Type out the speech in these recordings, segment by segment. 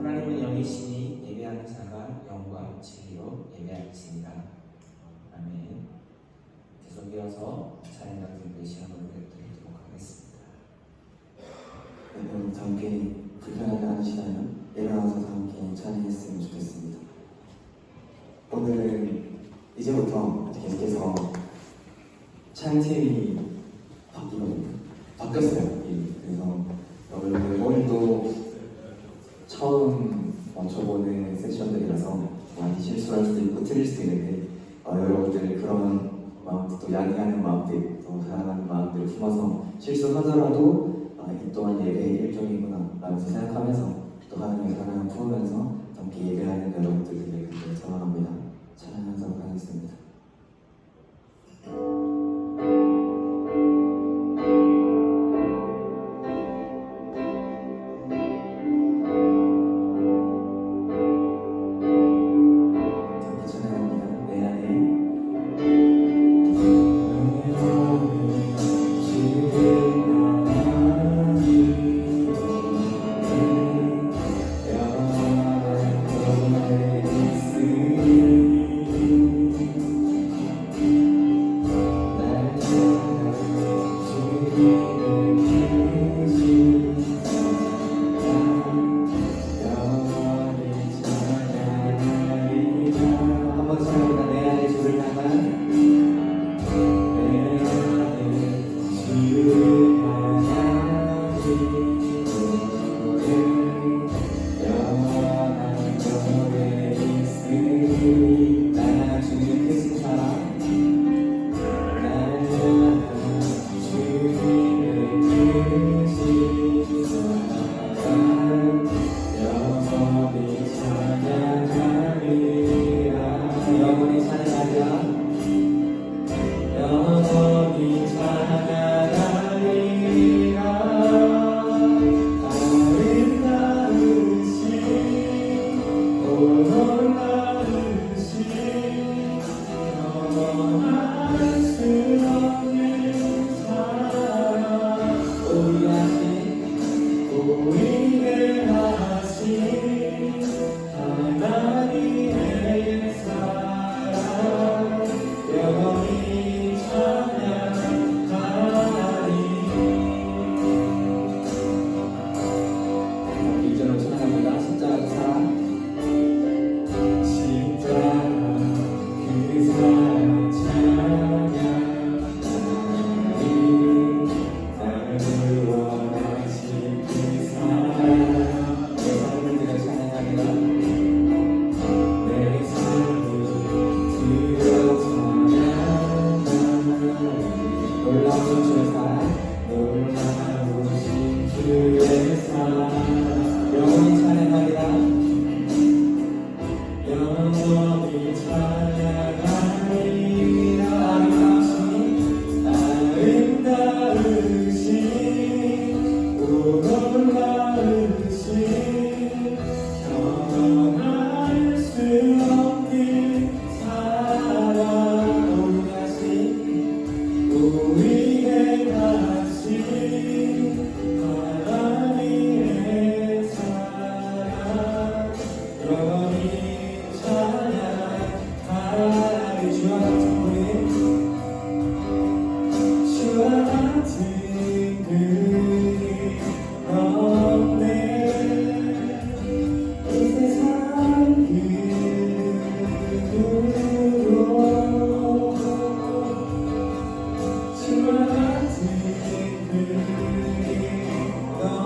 하나님은 영이시니 예배하는 자가 영과 진리로 예배하겠습니다. 아멘. 계속이어서 찬양 같은 시간으로 드리도록 하겠습니다. 여러분 함께 불편하게 하는 시간은 일어나서 함께 찬양했으면 좋겠습니다. 오늘은 이제부터 계속해서 찬양팀이 바뀌었어요. 그래서 여러분들 오늘도 처음 맞춰보는 세션들이라서 많이 실수할 수도 있고 틀릴 수도 있는데 여러분들 그런 마음도 또 양해하는 마음들 또 사랑하는 마음들을 품어서 실수하더라도 이 또한 예배의 일종이구나 라면서 생각하면서 또 하나님의 사랑을 품으면서 함께 예배하는 여러분들에게 소망합니다. 찬양하도록 하겠습니다.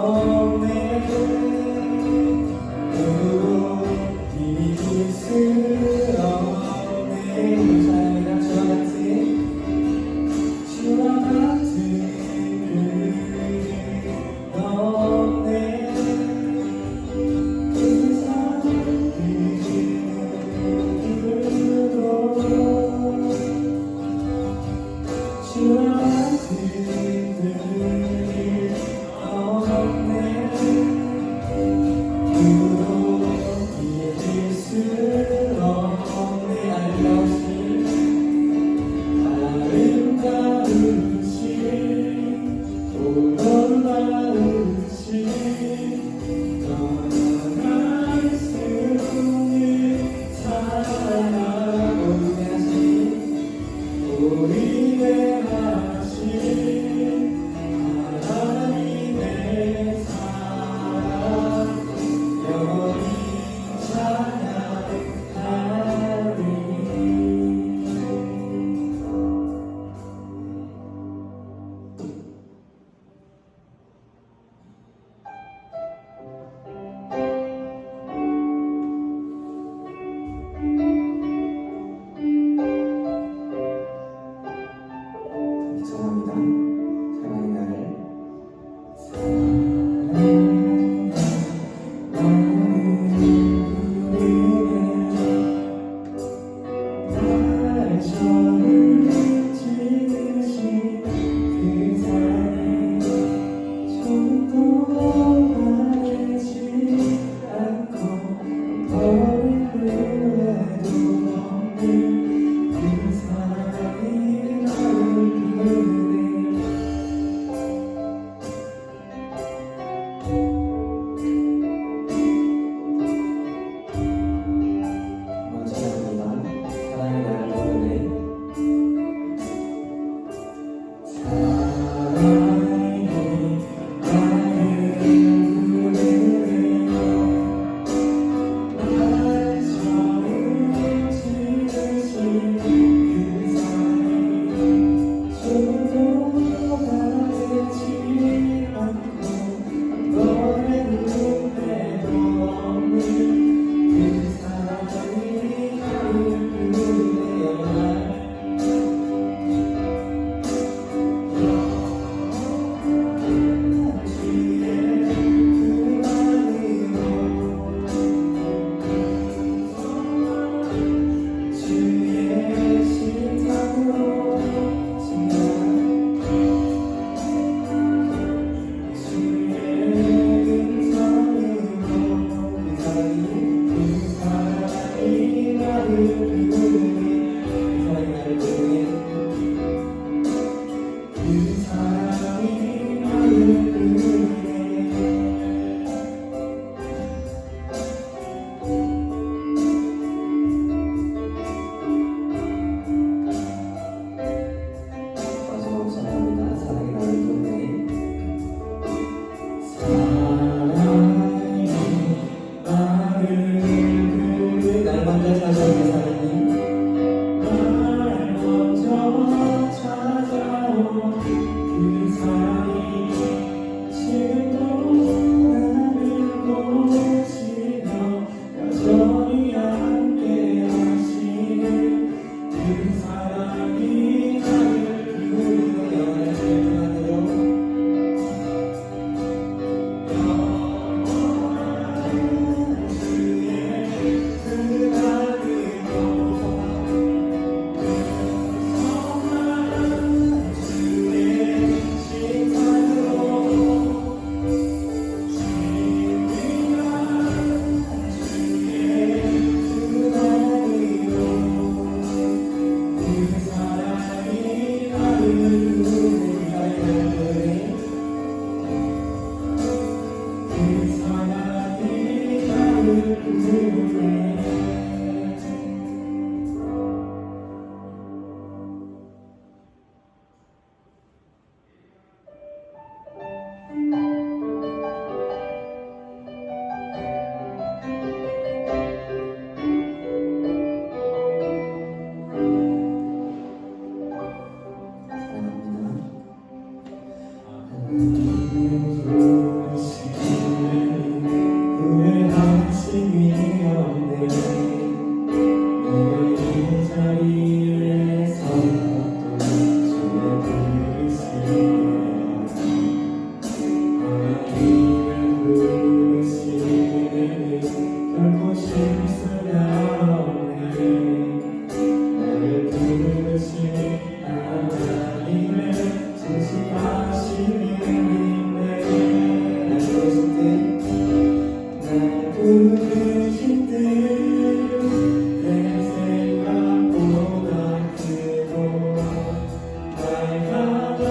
Oh 하나님의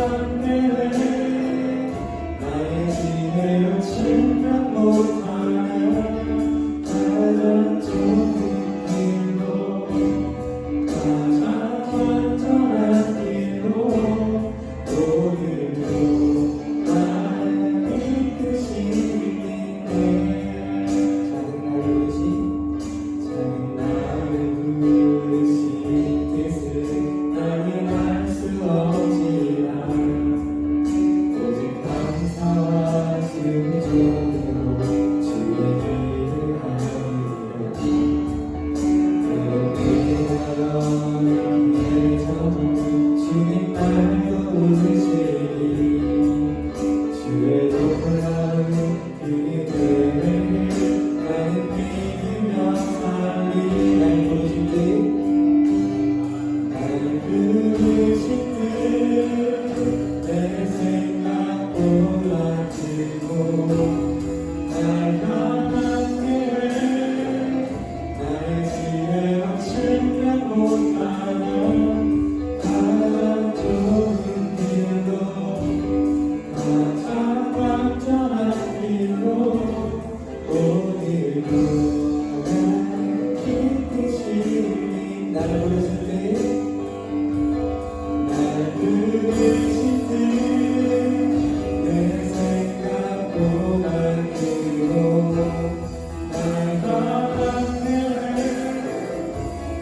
함께해 나의 지혜로 침략 못하는 가장 좋은 길로 가장 완전한 길로 오늘도 나를 이끄시네 작은 나를 부르시 작은 나를 부르신 뜻은 나는 알 수 없지만 오직 감사와 순종으로 주의 길을 가리라 그렇게 나가는 길에서도 주님 날 도우시리 주의 놀라운 그대를 나는 믿으며 살리 날 부르신 뜻 나를 부르신 뜻내 생각보다 크고 날 향하게 나의 지혜와 침략 못하는 가장 좋은 길로 가장 완전한 길로 오늘도 나를 이끄시니 나를 부르신 뜻 나를 부르신 뜻내 생각보다 크고 날 향하게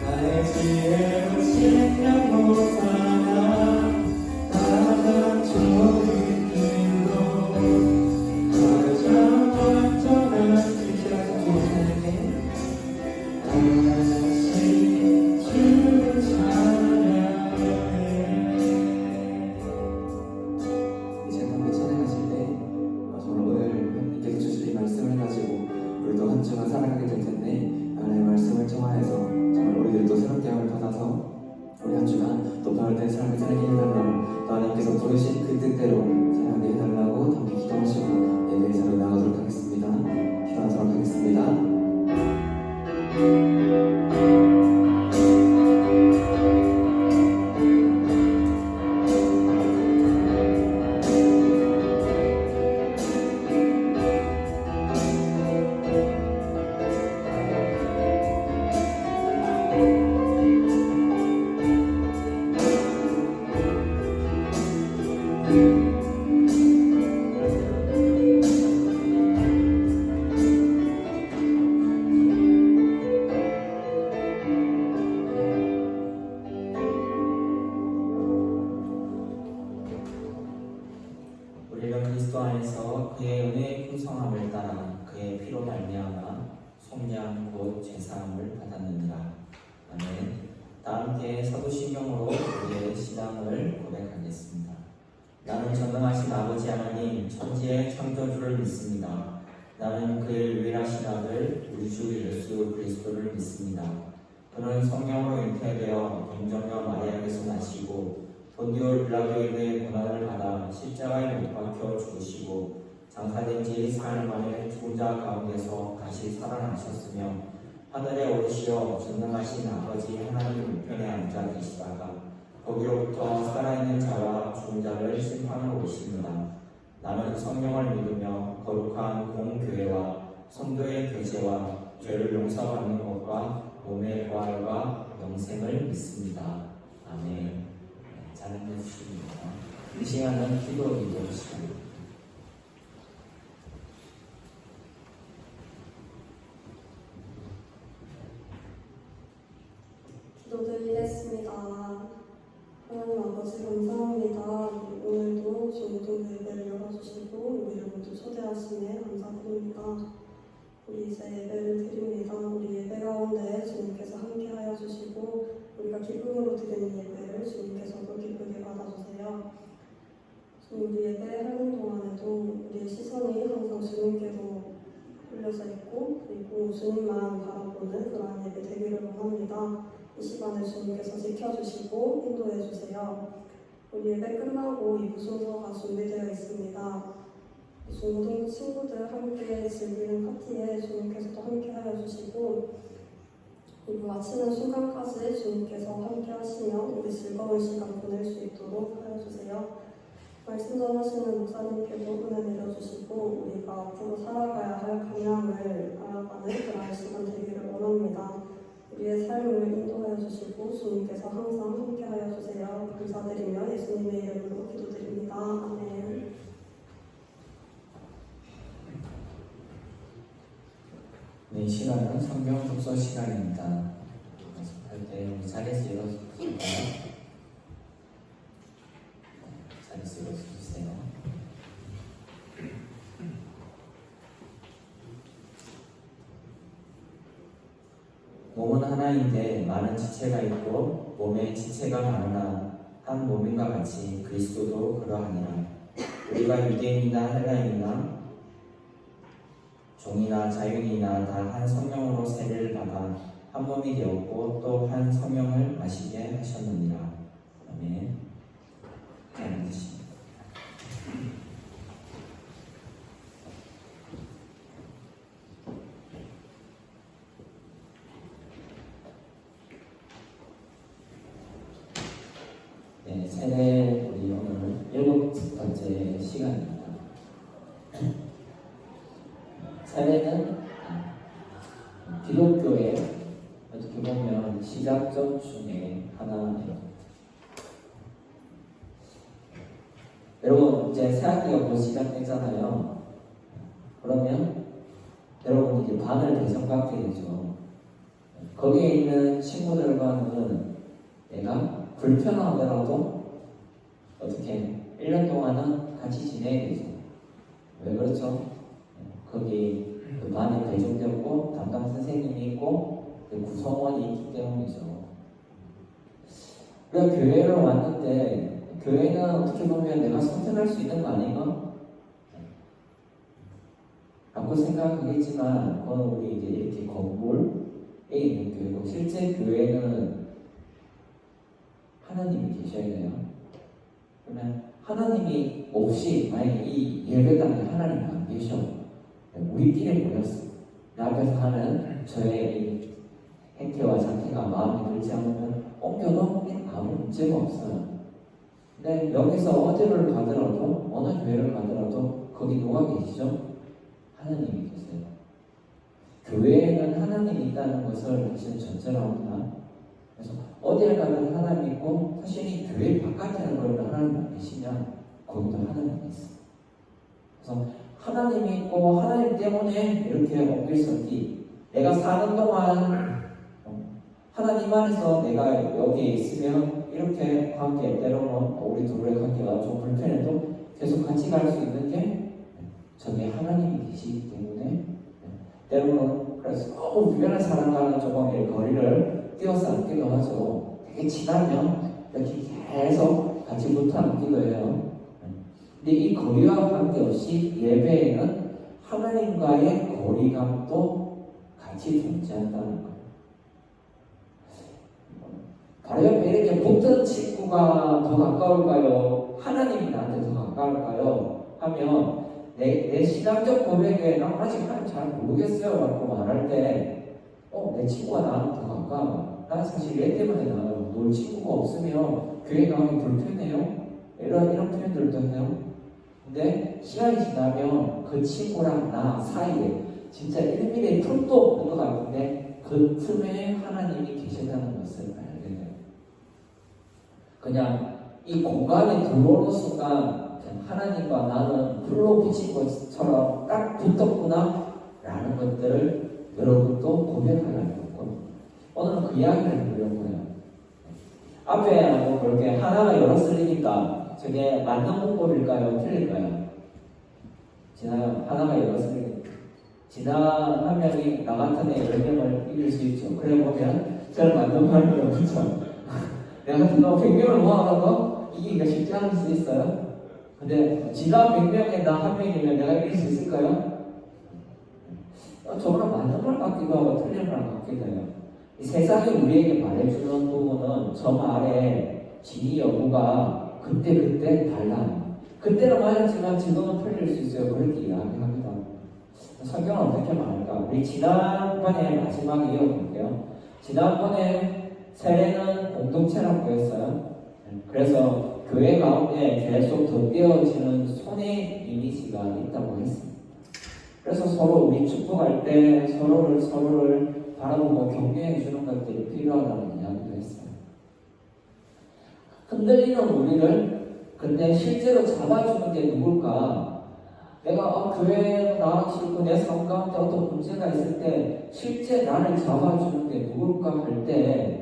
나의 지혜로 침략 못하나 가장 좋은 길로 가장 완전한 길이라서 주님께 다시 주를 찬양해 이제 함께 찬양하실 때 정말 오늘 하나님께서 주신 이 말씀을 가지고 우리도 한 주간 살아가게 될 텐데 하나님의 말씀을 통하여서 정말 우리들도 새롭게 함을 받아서 우리 한 주간 또 변화된 삶을 살게 해달라고 또 하나님께서 부르신 그 뜻대로 살아가게 해달라고 함께 기도하시고 예배의 자리로 나가도록 하겠습니다. 기도하도록 하겠습니다. 우리는 그리스도 안에서 그의 은혜의 풍성함을 따라 그의 피로 말미암아 속량 곧 죄사함을 받았느니라. 아멘. 다 함께 사도신경으로 우리의 신앙을 고백하겠습니다. 나는 전능하신 아버지 하나님 천지의 창조주를 믿습니다. 나는 그의 유일하신 아들 우리 주 예수 그리스도를 믿습니다. 그는 성령으로 잉태되어 동정녀 마리아에게서 나시고 본디오 빌라도에 대해 고난을 받아 십자가에 못 박혀 죽으시고 장사된 지 사흘 만에 죽은 자 가운데서 다시 살아나셨으며 하늘에 오르시어 전능하신 아버지 하나님 우편에 앉아 계시다가 거기로부터 살아있는 자와 죽은 자를 심판하러 오십니다. 나는 성령을 믿으며 거룩한 공교회와 성도의 교제와 죄를 용서받는 것과 몸의 부활과 영생을 믿습니다. 아멘. 찬양해 주십니다. 이 시간은 기도 시간입니다. 기도드리겠습니다. 하나님 아버지 감사합니다. 오늘도 중동 예배를 열어주시고 우리를 모두 초대하시네 감사드립니다. 우리 이제 예배를 드립니다. 우리 예배 가운데 주님께서 함께하여 주시고 우리가 기쁨으로 드리는 예배를 주님께서도 기쁘게 받아주세요. 우리 예배하는 동안에도 우리의 시선이 항상 주님께로 올려져 있고 그리고 주님만 바라보는 그러한 예배 되기를 원합니다. 이 시간을 주님께서 지켜주시고 인도해 주세요. 우리 예배 끝나고 2부 순서가 준비되어 있습니다. 중동 친구들 함께 즐기는 파티에 주님께서도 함께 하여 주시고 그리고 마치는 순간까지 주님께서 함께 하시며 우리 즐거운 시간 보낼 수 있도록 하여 주세요. 말씀 전하시는 목사님께도 은혜 내려주시고 우리가 앞으로 살아가야 할 방향을 알아가는 그런 시간 되기를 원합니다. 우리의 삶을 인도하여 주시고 주님께서 항상 함께하여 주세요. 감사드리며 예수님의 이름으로 기도드립니다. 아멘. 네, 이 시간은 성경 독서 시간입니다. 할 때 우리 자리에서 일어서실까요? 자리에서 일어서주세요. 몸은 하나인데 많은 지체가 있고 몸에 지체가 많으나 한 몸인과 같이 그리스도도 그러하니라. 우리가 유대인이나 헬라인이나 종이나 자유인이나 다 한 성령으로 세례를 받아 한 몸이 되었고 또 한 성령을 마시게 하셨느니라. 아멘. 잘 앉으십니다. 네, 세례 우리 오늘 7번째 시간입니다. 세례는 기독교의 어떻게 보면 시작점 중에 하나예요. 여러분 이제 새학기가 곧 시작되잖아요. 그러면 여러분 이제 반을 배정받게 되죠. 거기에 있는 친구들과는 내가 불편하더라도 어떻게 1년 동안은 같이 지내야 되죠. 왜 그렇죠? 거기 그 반에 배정되었고 담당 선생님이 있고 그 구성원이 있기 때문이죠. 우리가 교회를 왔는데 교회는 어떻게 보면 내가 선택할 수 있는 거 아닌가? 라고 생각하겠지만 그건 우리 이제 이렇게 건물에 있는 교회고 실제 교회는 하나님이 계셔야 돼요. 그러면 하나님이 없이 만약에 이 예배당에 하나님이 안 계셔 우리끼리 모였어. 내 앞에서 하는 저의 이 행태와 상태가 마음에 들지 않으면 옮겨도 아무 문제가 없어요. 근데 여기서 어디를 가더라도 어느 교회를 가더라도 거기 누가 계시죠? 하나님이 계세요. 교회에는 하나님이 있다는 것을 사실 전제로 합니다. 그래서 어디를 가든 하나님이 있고 사실 이 교회 바깥에는 그러면 하나님이 안 계시면 거기도 하나님이 있어요. 그래서 하나님이 있고 하나님 때문에 이렇게 옮길 수 없기. 내가 사는 동안 하나님 안에서 내가 여기에 있으면 이렇게 관계 때로는 우리 둘의 관계가 좀 불편해도 계속 같이 갈 수 있는 게 저게 하나님이 계시기 때문에 때로는 그래서 너무 유별한 사람과는 조금 거리를 띄어서 앉기도 하죠. 되게 친하면 이렇게 계속 같이 붙어 앉기도 해요. 근데 이 거리와 관계없이 예배에는 하나님과의 거리감도 같이 존재한다는 거예요. 바로 옆에 이렇게 붙은 친구가 더 가까울까요? 하나님이 나한테 더 가까울까요? 하면 내 신앙적 고백에 난 아직 하나님 잘 모르겠어요 라고 말할 때 내 친구가 나한테 더 가까워. 난 사실 얘 때문에 나와요. 놀 친구가 없으면 교회 나오기 불편해요. 이런 표현들도 해요. 근데 시간이 지나면 그 친구랑 나 사이에 진짜 1mm의 틈도 없는 것 같은데 그 틈에 하나님이 계시다는 것을 알게 돼요. 그냥 이 공간에 들어오는 순간 하나님과 나는 불로 비친 것처럼 딱 붙었구나 라는 것들을 여러분도 고백하려고 했거든요. 오늘은 그 이야기를 해보려고 해요. 앞에 그렇게 하나가 열었으니까 저게 맞는 문법일까요? 틀릴까요? 지나요. 하나가 열었으니까 지나 한 명이 나 같은 애 10명을 이길 수 있죠. 그래 보면 저는 맞는 말이에요. 그렇죠? 내가 같은 거 100명을 모아서 이기기가 쉽지 않을 수 있어요. 근데 지나 100명에 나 한 명이면 내가 이길 수 있을까요? 저거랑 맞는 말 같기도 하고 틀린 말 같기도 해요. 이 세상이 우리에게 말해주는 부분은 저 말의 진위 여부가 그때 달라요. 그때는 맞았지만 지금은 틀릴 수 있어요. 그렇게 이야기합니다. 성경은 어떻게 말할까? 우리 지난번에 마지막에 이어볼게요. 지난번에 세례는 공동체라고 했어요. 그래서 교회 가운데 계속 덧대어지는 손의 이미지가 있다고 했습니다. 그래서 서로 우리 축복할 때 서로를 바라보고 격려해 주는 것들이 필요하다는 이야기도 했어요. 흔들리는 우리를 근데 실제로 잡아주는 게 누굴까? 내가 교회에 나가기 싫고 내 삶 가운데 어떤 문제가 있을 때 실제 나를 잡아주는 게 누굴까 할 때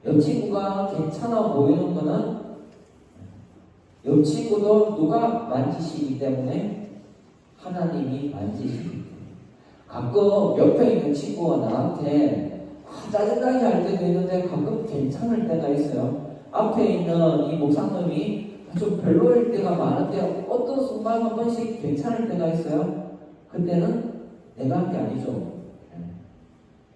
옆 친구가 괜찮아 보이는 거는 옆 친구도 누가 만지시기 때문에 하나님이 만지시기 때문에 가끔 옆에 있는 친구가 나한테 짜증나게 할 때도 있는데 가끔 괜찮을 때가 있어요. 앞에 있는 이 목사님이 좀 별로일 때가 많은데 어떤 순간 한 번씩 괜찮을 때가 있어요. 그때는 내가 한 게 아니죠.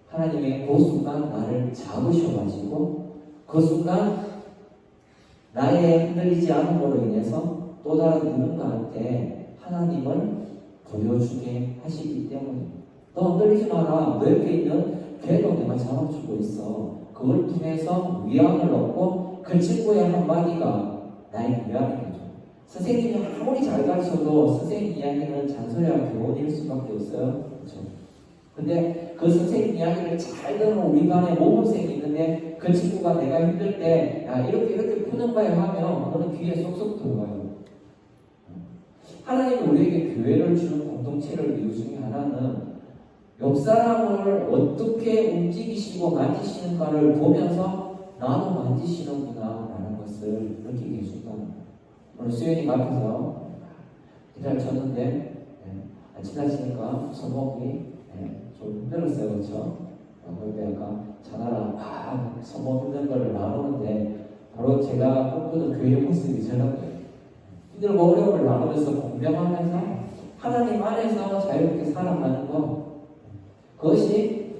하나님이 그 순간 나를 잡으셔가지고 그 순간 나의 흔들리지 않음으로 인해서 또 다른 누군가한테 하나님을 보여주게 하시기 때문에 너 흔들리지 마라. 너 옆에 있는 걔도 내가 잡아주고 있어. 그걸 통해서 위안을 얻고 그 친구의 한마디가 나의 위안이 되죠. 선생님이 아무리 잘 가르쳐도 선생님 이야기는 잔소리와 교훈일 수밖에 없어요. 그렇죠? 근데 그 선생님 이야기를 잘 듣는 우리 반에 모범생이 있는데 그 친구가 내가 힘들 때 야, 이렇게 푸는 거야 하면 그거는 귀에 쏙쏙 들어가요. 하나님이 우리에게 교회를 주는 공동체를 이유 중에 하나는 옆 사람을 어떻게 움직이시고 만지시는가를 보면서 나도 만지시는구나 라는 것을 느끼게 해준다는 거예요. 오늘 수연이 앞에서 기타를 쳤는데 지나치니까 손목이 좀 힘들었어요. 그렇죠? 그때 약간 자나라 손목 힘든 걸 나누는데 바로 제가 꿈꾸는 교회 모습이 저런 거예요. 힘들고 어려움을 나누면서 공명하면서 하나님 안에서 자유롭게 살아가는 것, 그것이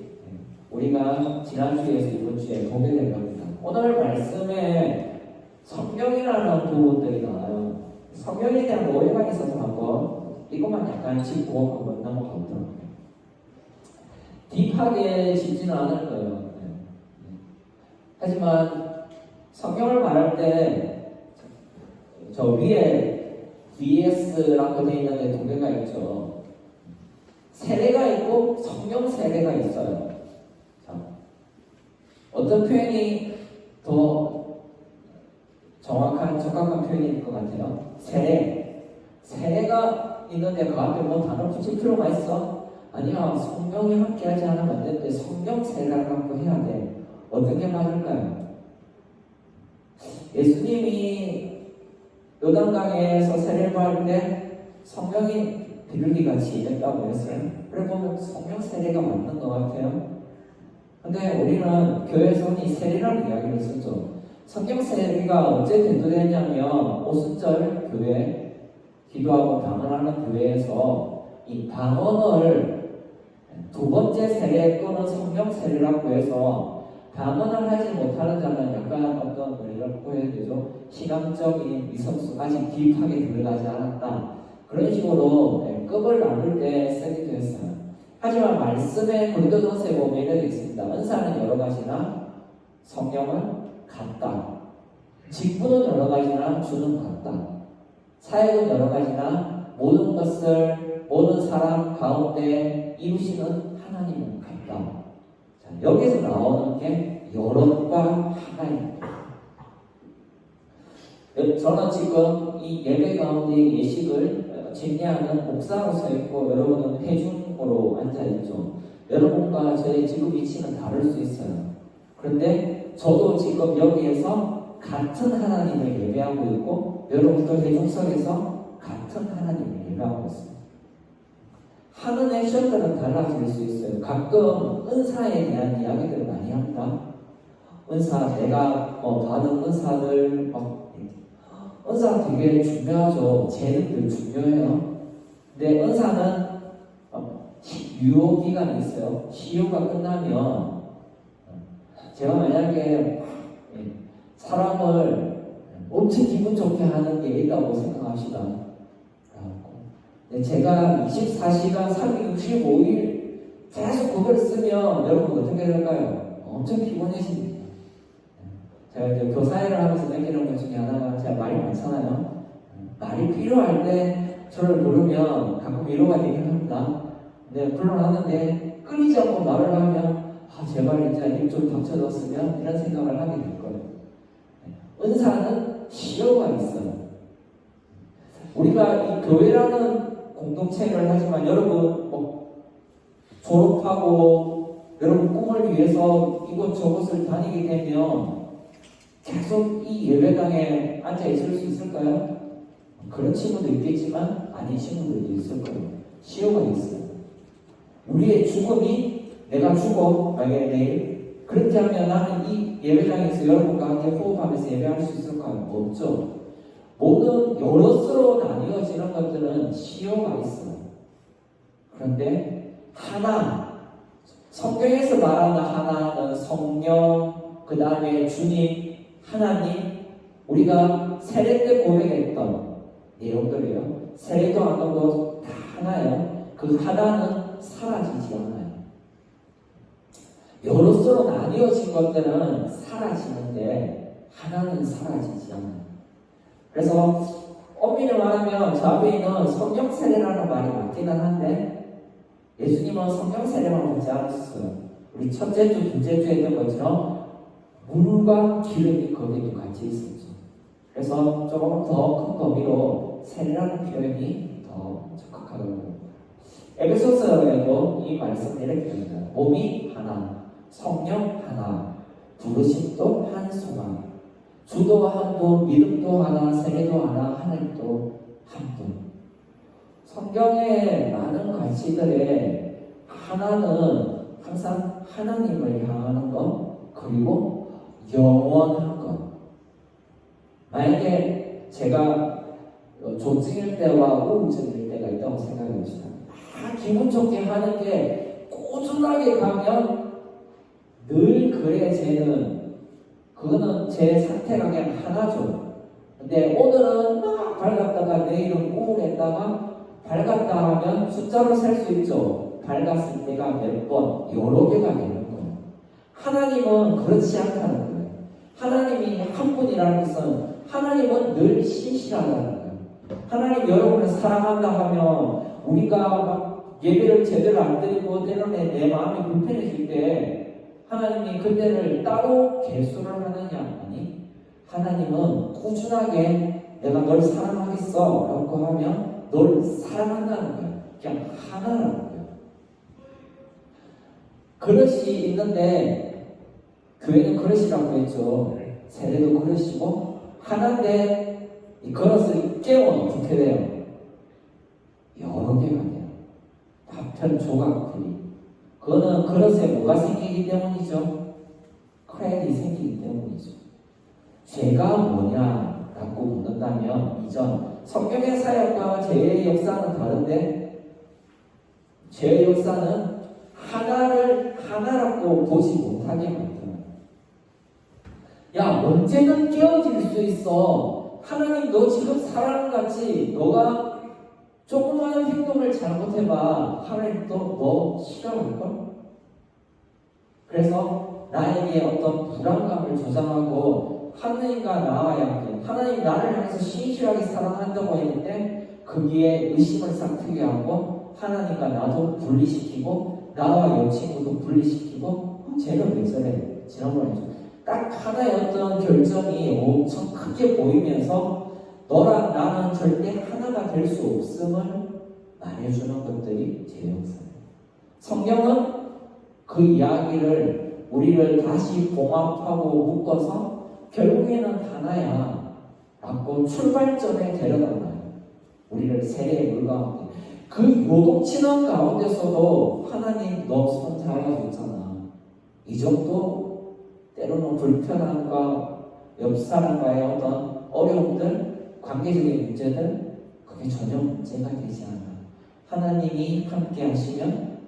우리가 지난주에서 이번 주에 보게 된 겁니다. 오늘 말씀에 성경이라는 부분들이 나와요. 성경에 대한 오해가 있어서 한번 이것만 약간 짚고 한번 넘어가 보도록 할게요. 딥하게 짚지는 않을 거예요. 하지만 성경을 말할 때 저 위에 VS라고 되어 있는 두 개가 있죠. 세례가 있고 성령 세례가 있어요. 자, 어떤 표현이 더 적합한 표현일 것 같아요? 세례가 있는데 그 앞에 뭐 단어 붙일 필요가 있어? 아니야, 성령이 함께 하지 않으면 안 되는데 성령 세례를 갖고 해야 돼. 어떤 게 맞을까요? 예수님이 요단강에서 세례를 받을 때 성령이 비둘기같이 임했다고 했어요. 그래 보면 성령 세례가 맞는 것 같아요. 근데 우리는 교회에서 흔히 세례라는 이야기를 쓰죠. 성령 세례가 언제 대두되냐면 오순절 교회, 기도하고 방언하는 교회에서 이 방언을 두 번째 세례 또는 성령 세례라고 해서 방언을 하지 못하는 자는 약간 어떤 뭐라고 해야 되죠? 신앙적인 미성숙 아직 딥하게 들어가지 않았다. 그런 식으로 급을 나눌 때 쓰기도 했어요. 하지만 말씀에 고린도전서에 보면 이렇게 있습니다. 은사는 여러 가지나 성령은 같다. 직분은 여러 가지나 주는 같다. 사역은 여러 가지나 모든 것을 모든 사람 가운데 이루시는 하나님은 같다. 자, 여기서 나오는 게 여론과 하나입니다. 저는 지금 이 예배 가운데 예식을 진행하는 목사로서 있고 여러분은 회중으로 앉아있죠. 여러분과 저의 지금 위치는 다를 수 있어요. 그런데 저도 지금 여기에서 같은 하나님을 예배하고 있고 여러분도 회중석에서 같은 하나님을 예배하고 있어요. 하는 액션들은 달라질 수 있어요. 가끔 은사에 대한 이야기들을 많이 합니다. 은사, 내가 받은 은사들 은사 되게 중요하죠. 재능들 중요해요. 근데 은사는 유효 기간이 있어요. 시효가 끝나면 제가 만약에 사람을 엄청 기분 좋게 하는 게 있다고 생각합시다. 제가 24시간 365일 계속 그걸 쓰면 여러분 어떻게 될까요? 엄청 피곤해집니다. 제가 이제 교사회를 하면서 느끼는 것 중에 하나가 제가 말이 많잖아요. 말이 필요할 때 저를 부르면 가끔 위로가 되긴 합니다. 근데 불러놨는데 끊이지 않고 말을 하면 제발 이제 입 좀 닥쳐줬으면 이런 생각을 하게 될 거예요. 은사는 시효가 있어요. 우리가 이 교회라는 공동체를 하지만 여러분 졸업하고 여러분 꿈을 위해서 이곳저곳을 다니게 되면 계속 이 예배당에 앉아 있을 수 있을까요? 그런 친구도 있겠지만 아닌 친구들도 있을 거예요. 시효가 있어요. 우리의 죽음이 내가 죽어 만약에 내일 그렇게 하면 나는 이 예배당에서 여러분과 함께 호흡하면서 예배할 수 있을까요? 없죠. 모든 여럿으로 나뉘어지는 것들은 시효가 있어요. 그런데 하나, 성경에서 말하는 하나는 성령, 그 다음에 주님, 하나님, 우리가 세례 때 고백했던 내용들이에요. 세례도 안 하고 다 하나예요. 그 하나는 사라지지 않아요. 여럿으로 나뉘어진 것들은 사라지는데 하나는 사라지지 않아요. 그래서 엄밀히 말하면 저 앞에 있는 성령 세례라는 말이 맞기는 한데 예수님은 성령 세례만 받지 않았어요. 우리 첫째 주, 둘째 주에 했던 것처럼 물과 기름이 거기에도 같이 있었죠. 그래서 조금 더 큰 범위로 세례라는 표현이 더 적합하거든요. 에베소서에도 이 말씀을 이렇게 합니다. 몸이 하나, 성령 하나, 부르심도 한 소망, 주도 한 분, 믿음도 하나, 세례도 하나, 하나님도 한 분. 성경의 많은 가치들의 하나는 항상 하나님을 향하는 것, 그리고 영원한 것. 만약에 제가 조증일 때와 우울증일 때가 있다고 생각해봅시다. 기분 좋게 하는 게 꾸준하게 가면 늘 그래 쟤는 그거는 제 상태가 그냥 하나죠. 근데 오늘은 막 밝았다가 내일은 우울했다가 밝았다 하면 숫자로 셀 수 있죠. 밝았을 때가 몇 번, 여러 개가 되는 거예요. 하나님은 그렇지 않다는 거예요. 하나님이 한 분이라는 것은 하나님은 늘 신실하다는 거예요. 하나님 여러분을 사랑한다 하면 우리가 막 예배를 제대로 안 드리고 때로는 내 마음이 불편해질 때 하나님이 그때를 따로 개수를 하느냐? 아니, 하나님은 꾸준하게 내가 널 사랑하겠어 라고 하면 널 사랑한다는 거예요. 그냥 하나라는 거예요. 그릇이 있는데 교회는 그릇이라고 했죠. 세례도 그릇이고 하나인데 이 그릇을 깨우면 어떻게 돼요? 여러 개가 돼요. 파편 조각들이. 그거는 그릇에 뭐가 생기기 때문이죠? 크랙이 생기기 때문이죠. 죄가 뭐냐라고 묻는다면 이전 성경의 사역과 죄의 역사는 다른데 죄의 역사는 하나를 하나라고 보지 못하게 만드는 야 언제든 깨어질 수 있어. 하나님 너 지금 사랑같이 너가 조그마한 행동을 잘못해봐. 하나님도 너 싫어할걸? 그래서 나에게 어떤 불안감을 조장하고 하나님과 나와야 해. 하나님 나를 향해서 신실하게 사랑한다고 했는데 거기에 의심을 싹트게 하고 하나님과 나도 분리시키고 나와 여친구도 분리시키고 쟤는 왜 저래? 지난번에 딱 하나의 어떤 결정이 엄청 크게 보이면서 너랑 나는 절대 하나가 될 수 없음을 말해주는 것들이 제 역사예요. 성경은 그 이야기를 우리를 다시 봉합하고 묶어서 결국에는 하나야 라고 출발점에 데려다놔요. 우리를 세례의 물과 함께 그 요동치는 가운데서도 하나님 너 손 잡아줬잖아. 이 정도 때로는 불편함과 옆 사람과의 어떤 어려움들, 관계적인 문제들 그게 전혀 문제가 되지 않아. 하나님이 함께 하시면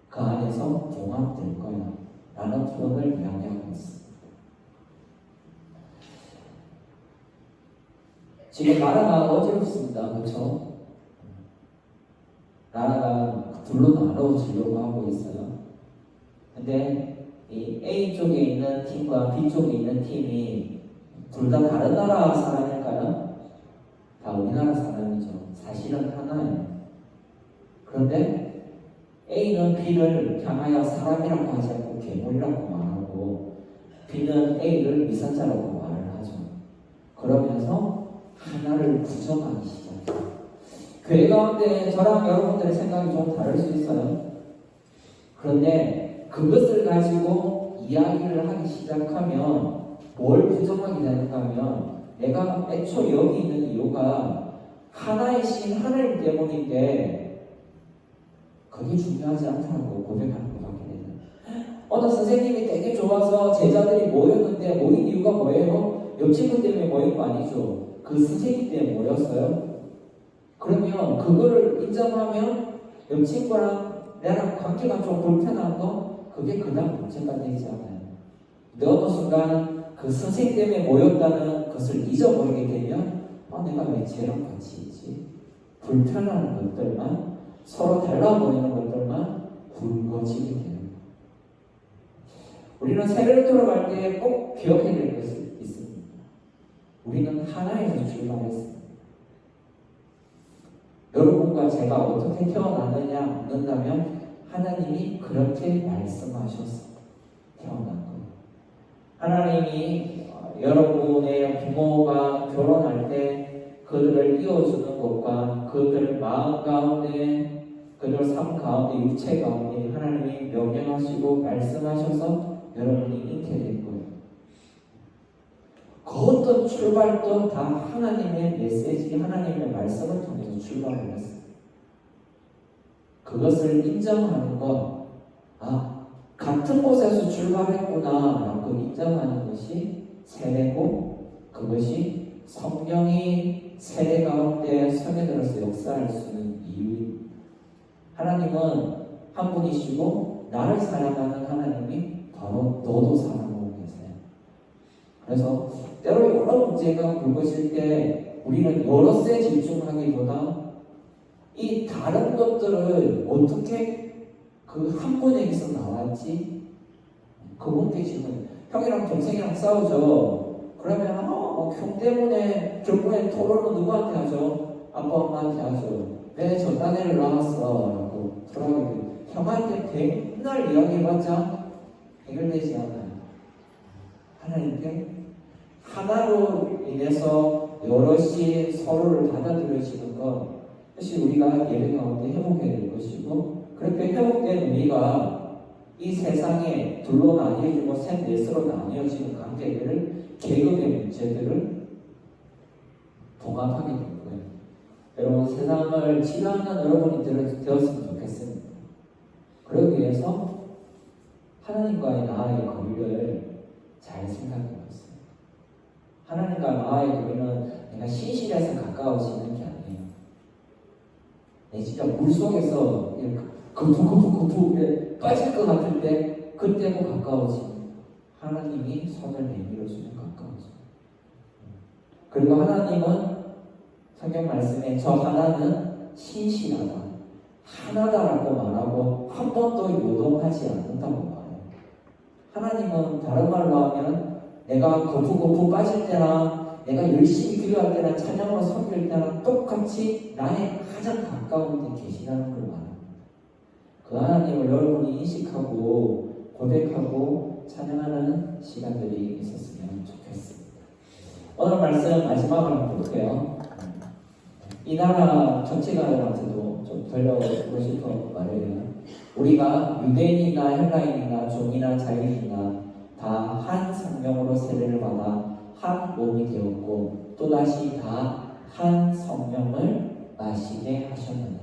그 안에서 봉합될 거야 라는 부분을 이야기하고 있습니다. 지금 나라가 어지럽습니다. 그렇죠? 나라가 둘로 나눠지려고 하고 있어요. 근데 이 A 쪽에 있는 팀과 B 쪽에 있는 팀이 둘 다 다른 나라 사람일까요? 다 우리나라 사람이죠. 사실은 하나예요. 그런데 A는 B를 향하여 사람이라고 하지 않고 괴물이라고 말하고 B는 A를 미선자라고 말을 하죠. 그러면서 하나를 부정하기 시작해요. 교회 가운데 저랑 여러분들의 생각이 좀 다를 수 있어요. 그런데 그것을 가지고 이야기를 하기 시작하면 뭘 부정하게 되는가 하면 내가 애초 여기 있는 이유가 하나의 신 하나님 때문인데 그게 중요하지 않다고 고백하는 것 같게 되는. 어느 선생님이 되게 좋아서 제자들이 모였는데 모인 이유가 뭐예요? 옆 친구 때문에 모인 거 아니죠. 그 선생님 때문에 모였어요. 그러면 그거를 인정하면 옆 친구랑 나랑 관계가 좀 불편한 거 그게 그다음 문제가 되지 않아요. 근데 어느 순간 그 선생님 때문에 모였다는 것을 잊어버리게 되면 내가 왜 쟤랑 같이 있지? 불편한 것들만 서로 달라 보이는 것들만 굵어지게 되는 거예요. 우리는 세례를 돌아갈 때 꼭 기억해야 될 것이 있습니다. 우리는 하나에서 출발했습니다. 여러분과 제가 어떻게 태어났느냐 묻는다면 하나님이 그렇게 말씀하셔서 태어난 거예요. 하나님이 여러분의 부모가 결혼할 때 그들을 이어주는 것과 그들 마음 가운데 그들 삶 가운데 육체 가운데 하나님이 명령하시고 말씀하셔서 여러분이 잉태된 거예요. 그 어떤 출발도 다 하나님의 메시지, 하나님의 말씀을 통해서 출발을 했어요. 그것을 인정하는 것, 같은 곳에서 출발했구나 라고 인정하는 것이 세례고 그것이 성령이 세례 가운데 스며들어서 역사할 수 있는 이유입니다. 하나님은 한 분이시고 나를 사랑하는 하나님이 바로 너도 사랑하고 계세요. 그래서 때로 여러 문제가 굵어질 때 우리는 여럿에 집중하기보다 이 다른 것들을 어떻게 그 한 분에게서 나왔지? 그분께 질문. 형이랑 동생이랑 싸우죠. 그러면 형 때문에 결국엔 토론은 누구한테 하죠? 아빠 엄마한테 하죠. 왜 저 딴 애를 낳았어? 라고 돌아가게 형한테 맨날 이야기해봤자 해결되지 않아요. 하나님께 하나로 인해서 여럿이 서로를 받아들여지는 것, 사실 우리가 예배 가운데 회복해야 될 것이고, 그렇게 회복된 우리가 이 세상에 둘로 나뉘어지고 셋, 넷으로 나뉘어지는 관계들을, 계급의 문제들을 봉합하게 될 거예요. 여러분, 세상을 지나가는 여러분이 되었으면 좋겠습니다. 그러기 위해서 하나님과의 나의 거리를 잘 생각해 보세요. 하나님과 나의 거리는 내가 신실해서 가까워지는 게 아니에요. 내 진짜 물속에서 거푸 빠질 것 같을 때 그때도 가까워지는 하나님이 손을 내밀어주면 가까워져요. 그리고 하나님은 성경 말씀에 저 하나는 신실하다, 하나다라고 말하고 한 번도 요동하지 않는다고 말해요. 하나님은 다른 말로 하면 내가 거푸 빠질 때나 내가 열심히 기도할 때나 찬양으로 섬길 때나 똑같이 나의 가장 가까운 데 계시다는 걸 말합니다. 그 하나님을 여러분이 인식하고 고백하고 찬양하는 시간들이 있었으면 좋겠습니다. 오늘 말씀 마지막으로 한번 볼게요. 이 나라 정치가들한테도 좀 들려주고 싶어 말해요. 우리가 유대인이나 헬라인이나 종이나 자유인이나 다 한 성령으로 세례를 받아 한 몸이 되었고 또다시 다 한 성령을 마시게 하셨느니라.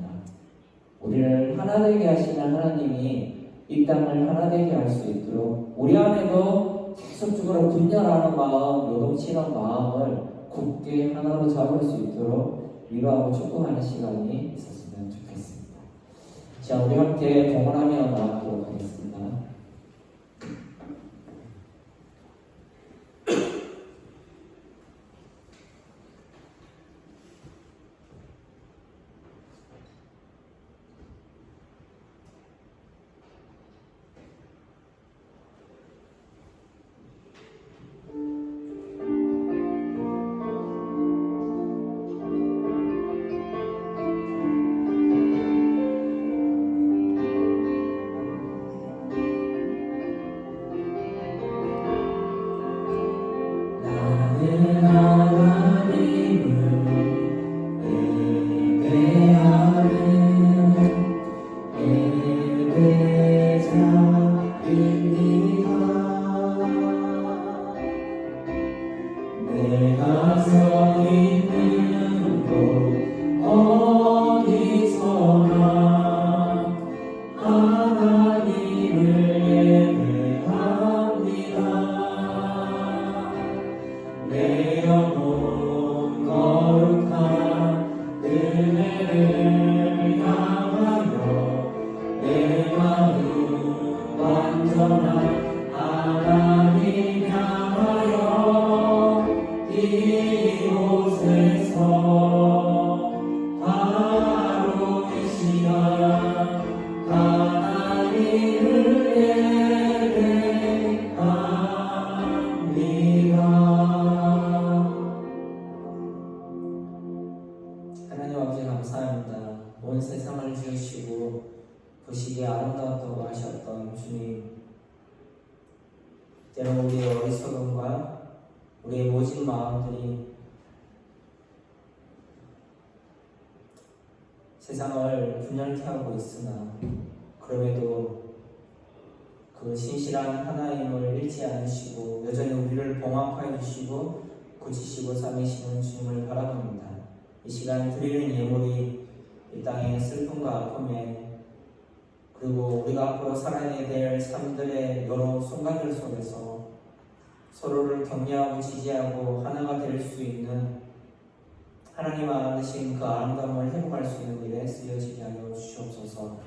우리를 하나 되게 하시는 하나님이 이 땅을 하나 되게 할 수 있도록 우리 안에도 계속적으로 분열하는 마음, 요동치는 마음을 굳게 하나로 잡을 수 있도록 위로하고 축복하는 시간이 있었으면 좋겠습니다. 자, 우리 함께 봉헌하며 나가도록 하겠습니다. 하나님 아버지 감사합니다. 온 세상을 지으시고 보시기에 아름다웠다고 하셨던 주님, 때로 우리의 어리석음과 우리의 모진 마음들이 세상을 분열케 하고 있으나 그럼에도 그 신실한 하나님을 잃지 않으시고 여전히 우리를 봉합하여 주시고 고치시고 삼으시는 주님을 바라봅니다. 이 시간 드리는 예물이 이 땅의 슬픔과 아픔에 그리고 우리가 앞으로 살아야 될 삶들의 여러 순간들 속에서 서로를 격려하고 지지하고 하나가 될 수 있는 하나님 안으신 그 아름다움을 회복할 수 있는 일에 쓰여지게 하여 주시옵소서.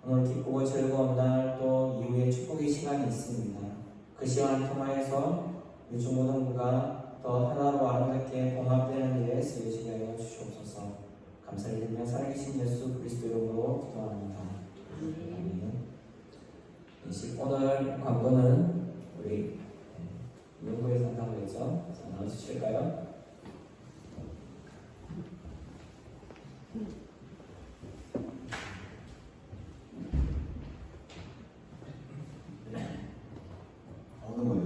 오늘 기쁘고 즐거운 날 또 이후에 축복의 시간이 있습니다. 그 시간을 통하여서 유중고등부가 더 하나로 아름답게 봉합되는 일에 쓰여지게 하여 주시옵소서. 감사를 드리며 살아계신 예수 그리스도 이름으로 기도합니다. 아멘. 오늘 광고는 우리 연구에서 한다고 했죠? 나눠주실까요? 나오는 거예요?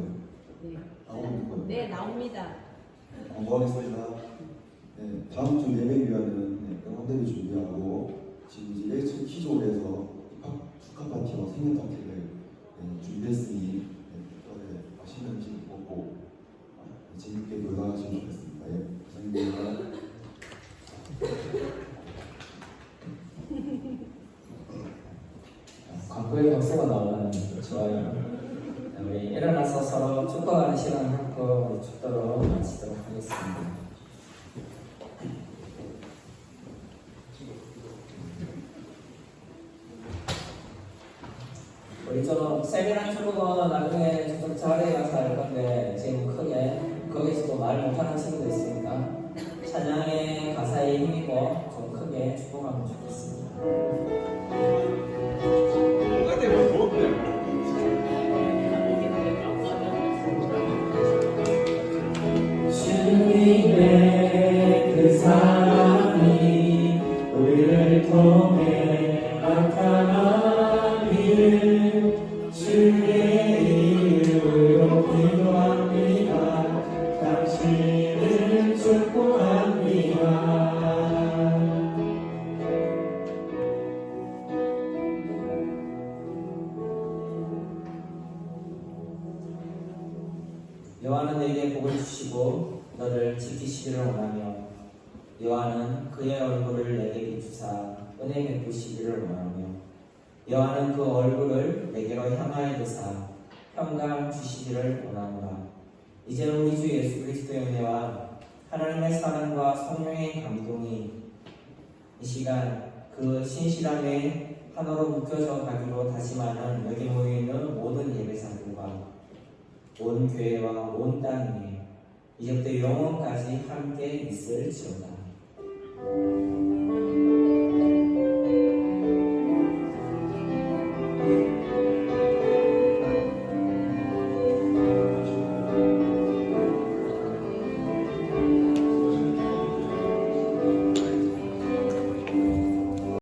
네. 나오는 거예요? 네, 나옵니다. 광고하겠습니다. 네, 다음 주 예배 위하는 영화대회 준비하고 지금 이제 예수 키즈홀에서 축하 파티와 생일 파티를 준비했으니 맛있는 음식 먹고 재밌게 놀다 가시면 좋겠습니다. 감사합니다. 광고에 박수가 나오면 좋아요. 우리 일어나서 서로 축복하는 시간 갖고 축도로 마치도록 하겠습니다. 우리 좀 세미나 출국은 나중에 좀 자리에 가서 할 건데 지금 크게 거기서도 말 못하는 친구도 있으니까 찬양의 가사에 힘입어 좀 크게 축복하면 좋겠습니다. 주님의 그 사랑이 우리를 통해 나타나기를 주의 이름으로 기도합니다. 당신을 축복합니다. 여호와는 내게 복을 주시고 너를 지키시기를 원하며 여호와는 그의 얼굴을 내게 비추사 은혜 베푸시기를 원하며 여호와는 그 얼굴을 내게로 향하여 드사 평강 주시기를 원하노라. 이제는 우리 주 예수 그리스도의 은혜와 하나님의 사랑과 성령의 감동이 이 시간 그 신실함에 하나로 묶여져 가기로 다짐하는 여기 모여있는 모든 예배자들과 온 교회와 온 땅에 이제부터 영원까지 함께 있을지어다.